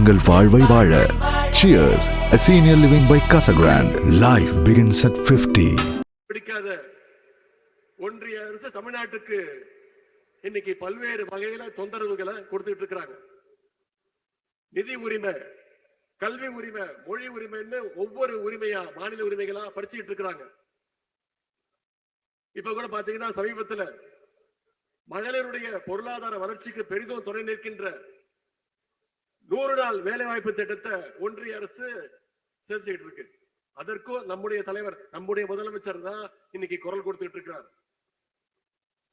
உங்கள் வாழ்வை வாழ. Cheers, a senior living by Casa Grande. Life begins at 50. பிடிக்காத ஒன்றிய அரசு தமிழ்நாட்டுக்கு இன்னைக்கு பல்வேறு வகையில தொந்தரவுகளை கொடுத்துட்டு இருக்கிறாங்க. நிதி உரிமை, கல்வி உரிமை, மொழி உரிமைன்னு ஒவ்வொரு உரிமையா மாநில உரிமைகளா படிச்சுட்டு இருக்கிறாங்க. இப்ப கூட பாத்தீங்கன்னா சமீபத்துல மகளிருடைய பொருளாதார வளர்ச்சிக்கு பெரிதும் துணை நிற்கின்ற 100 நாள் வேலை வாய்ப்பு திட்டத்தை ஒன்றிய அரசு செஞ்சுட்டு இருக்கு. அதற்கும் நம்முடைய தலைவர், நம்முடைய முதலமைச்சர் தான் இன்னைக்கு குரல் கொடுத்துட்டு இருக்கிறார்.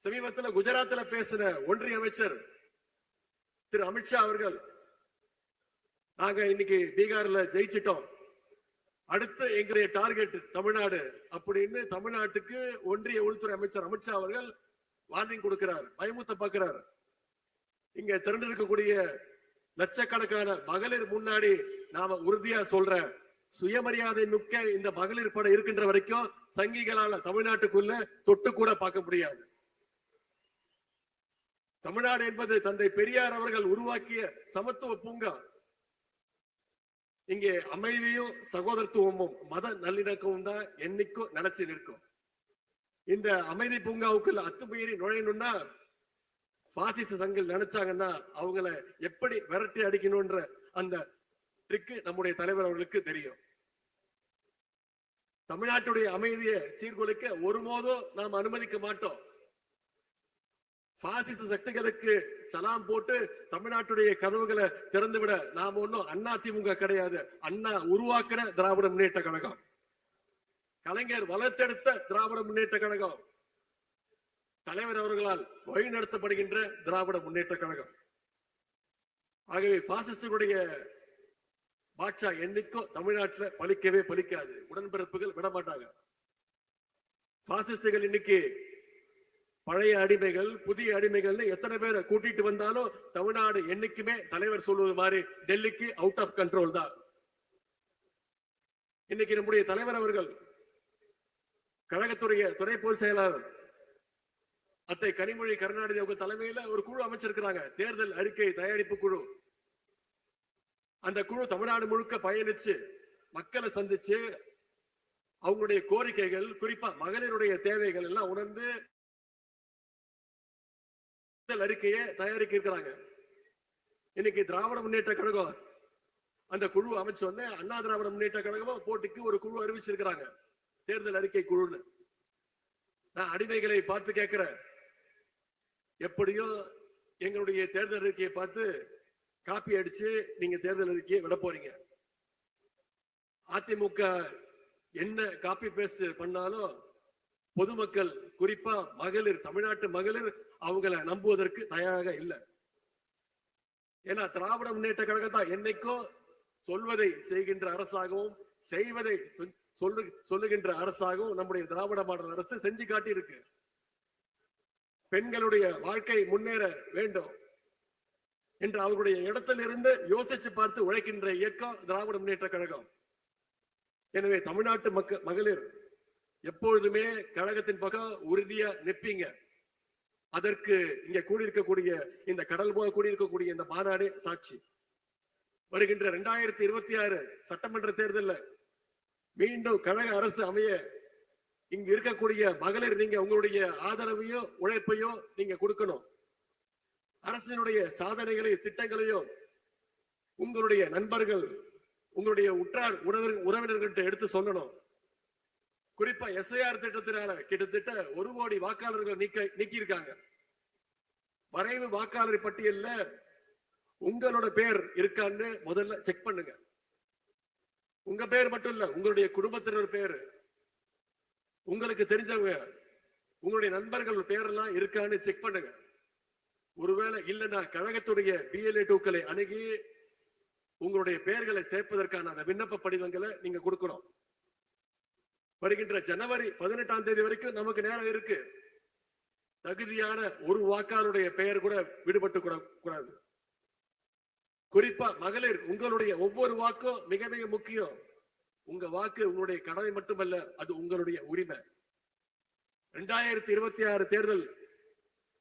சமீபத்தில் குஜராத்ல பேசின ஒன்றிய அமைச்சர் திரு அமித்ஷா அவர்கள், நாங்க இன்னைக்கு பீகார்ல ஜெயிச்சிட்டோம், அடுத்து எங்களுடைய டார்கெட் தமிழ்நாடு அப்படின்னு தமிழ்நாட்டுக்கு ஒன்றிய உள்துறை அமைச்சர் அமித்ஷா அவர்கள் வார்னிங் கொடுக்கிறார், பயமுத்த பார்க்கிறார். இங்க திரண்டிருக்கக்கூடிய லட்சக்கணக்கான மகளிர் முன்னாடி நாம உறுதியா சொல்ற, சுயமரியாதை மிக்க இந்த மகளிர் படம் இருக்கின்ற வரைக்கும் சங்கிகளால தமிழ்நாட்டுக்குள்ள தொட்டு கூட பார்க்க முடியாது. தமிழ்நாடு என்பது தந்தை பெரியார் அவர்கள் உருவாக்கிய சமத்துவ பூங்கா. இங்கே அமைதியும் சகோதரத்துவமும் மத நல்லிணக்கமும் தான் என்னைக்கும் நினைச்சு நிற்கும். இந்த அமைதி பூங்காவுக்குள்ள அத்துமீறி நுழையணும்னா பாசிச சங்கில் நினைச்சாங்கன்னா அவங்கள எப்படி விரட்டி அடிக்கணும்ன்ற அந்த ட்ரிக்கு நம்முடைய தலைவர் அவர்களுக்கு தெரியும். தமிழ்நாட்டுடைய அமைதியை சீர்குலைக்க ஒருபோதும் நாம் அனுமதிக்க மாட்டோம். பாசிச சக்திகளுக்கு சலாம் போட்டு தமிழ்நாட்டுடைய கதவுகளை திறந்துவிட நாம ஒன்னும் அண்ணா திமுக கிடையாது. அண்ணா உருவாக்குற திராவிட முன்னேற்ற கழகம், கலைஞர் வளர்த்தெடுத்த திராவிட முன்னேற்ற கழகம், தலைவர் அவர்களால் வழிநடத்தப்படுகின்ற திராவிட முன்னேற்ற கழகம். ஆகவே பாசிஸ்டுடைய பாட்சா என்னைக்கும் தமிழ்நாட்டில் பலிக்கவே பலிக்காது. உடன்பிறப்புகள் விட மாட்டாங்க. பாசிஸ்டுகள் இன்னைக்கு பழைய அடிமைகள், புதிய அடிமைகள் எத்தனை பேரை கூட்டிட்டு வந்தாலும் தமிழ்நாடு என்னைக்குமே தலைவர் சொல்வது மாதிரி டெல்லிக்கு அவுட் ஆஃப் கண்ட்ரோல் தான். இன்னைக்கு நம்முடைய தலைவர் அவர்கள் கழகத்துடைய துணை பொதுச் செயலாளர் அத்தை கனிமொழி கருணாநிதி அவங்க தலைமையில ஒரு குழு அமைச்சிருக்கிறாங்க, தேர்தல் அறிக்கை தயாரிப்பு குழு. அந்த குழு தமிழ்நாடு முழுக்க பயணிச்சு மக்களை சந்திச்சு அவங்களுடைய கோரிக்கைகள், குறிப்பா மகளிருடைய தேவைகள் எல்லாம் உணர்ந்து அறிக்கையை தயாரிக்க இருக்கிறாங்க. இன்னைக்கு திராவிட முன்னேற்ற கழகம் அந்த குழு அமைச்சு வந்து அண்ணா திராவிட முன்னேற்ற கழகம் போட்டிக்கு ஒரு குழு அறிவிச்சிருக்கிறாங்க, தேர்தல் அறிக்கை குழுன்னு. நான் அடிமைகளை பார்த்து கேட்கிறேன், எப்படியோ எங்களுடைய தேர்தல் அறிக்கையை பார்த்து காப்பி அடிச்சு நீங்க தேர்தல் அறிக்கையை விட போறீங்க. அதிமுக என்ன காப்பி பேஸ்ட் பண்ணாலும் பொதுமக்கள், குறிப்பா மகளிர், தமிழ்நாட்டு மகளிர் அவங்களை நம்புவதற்கு தயாராக இல்லை. ஏன்னா திராவிட முன்னேற்ற கழகம் தான் என்னைக்கும் சொல்வதை செய்கின்ற அரசாகவும் செய்வதை சொல்லுகின்ற அரசாகவும் நம்முடைய திராவிட மாடல் அரசு செஞ்சு காட்டி இருக்கு. பெண்களுடைய வாழ்க்கை முன்னேற வேண்டும் என்று அவர்களுடைய இடத்திலிருந்து யோசிச்சு பார்த்து உழைக்கின்ற இயக்கம் திராவிட முன்னேற்ற கழகம். எனவே தமிழ்நாட்டு மகளிர் எப்பொழுதுமே கழகத்தின் பக்கம் உறுதியா நிற்பீங்க. அதற்கு இங்க கூடியிருக்கக்கூடிய இந்த கடல் போல கூடியிருக்கக்கூடிய இந்த மாநாடு சாட்சி. வருகின்ற 2026 சட்டமன்ற தேர்தலில் மீண்டும் கழக அரசு அமைய இங்க இருக்கக்கூடிய மகளிர் நீங்க உங்களுடைய ஆதரவையோ உழைப்பையோ நீங்க கொடுக்கணும். அரசினுடைய சாதனைகளையும் திட்டங்களையும் உங்களுடைய நண்பர்கள், உங்களுடைய உற்றார் உறவினர்கள்ட்ட எடுத்து சொல்லணும். குறிப்பா எஸ்ஐஆர் திட்டத்தினால கிட்டத்தட்ட 1 கோடி வாக்காளர்கள் நீக்கி இருக்காங்க. வரைவு வாக்காளர் பட்டியல்ல உங்களோட பேர் இருக்கான்னு முதல்ல செக் பண்ணுங்க. உங்க பேர் மட்டும் இல்ல, உங்களுடைய குடும்பத்தினர் பேரு, உங்களுக்கு தெரிஞ்சவங்க, உங்களுடைய நண்பர்கள் பேரெல்லாம் இருக்கான்னு செக் பண்ணுங்க. ஒருவேளை இல்லைன்னா கழகத்துடைய BLA 2க்களை அணுகி உங்களுடைய பெயர்களை சேர்ப்பதற்கான அந்த விண்ணப்ப படிவங்களை நீங்க கொடுக்கணும். வருகின்ற ஜனவரி 18ஆம் தேதி வரைக்கும் நமக்கு நேரம் இருக்கு. தகுதியான ஒரு வாக்காளருடைய பெயர் கூட விடுபட்டு கூடாது. குறிப்பா மகளிர், உங்களுடைய ஒவ்வொரு வாக்கும் மிக மிக முக்கியம். உங்க வாக்கு உங்களுடைய கடமை மட்டுமல்ல, அது உங்களுடைய உரிமை. 2026 தேர்தல்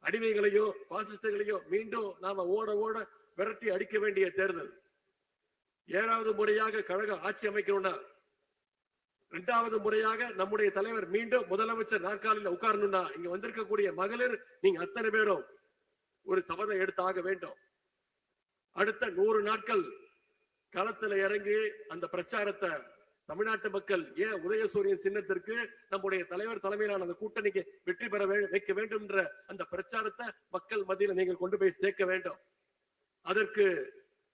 அடிமைகளையோ பாசிஸ்டுகளையோ மீண்டும் நாம ஓட ஓட விரட்டி அடிக்க வேண்டிய தேர்தல். 7வது முறையாக கழக ஆட்சி அமைக்கணும்னா 2வது முறையாக நம்முடைய தலைவர் மீண்டும் முதலமைச்சர் நாற்காலியில் உட்காரணும்னா இங்க வந்திருக்கக்கூடிய மகளிர் நீங்க அத்தனை பேரும் ஒரு சபதம் எடுத்தாக வேண்டும். அடுத்த 100 நாட்கள் களத்துல இறங்கி அந்த பிரச்சாரத்தை தமிழ்நாட்டு மக்கள் ஏன் உதயசூரியன் சின்னத்திற்கு நம்முடைய தலைவர் தலைமையிலான அந்த கூட்டணிக்கு வெற்றி பெற வைக்க வேண்டும் என்ற அந்த பிரச்சாரத்தை மக்கள் மத்தியில் நீங்கள் கொண்டு போய் சேர்க்க வேண்டும். அதற்கு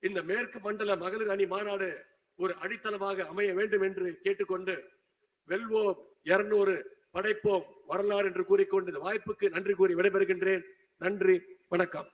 இந்த மேற்கு மண்டல மகளிர் அணி மாநாடு ஒரு அடித்தளமாக அமைய வேண்டும் என்று கேட்டுக்கொண்டு வெல்வோம் 200 படைப்போம் வரலாறு என்று கூறிக்கொண்டு இந்த வாய்ப்புக்கு நன்றி கூறி விடைபெறுகின்றேன். நன்றி, வணக்கம்.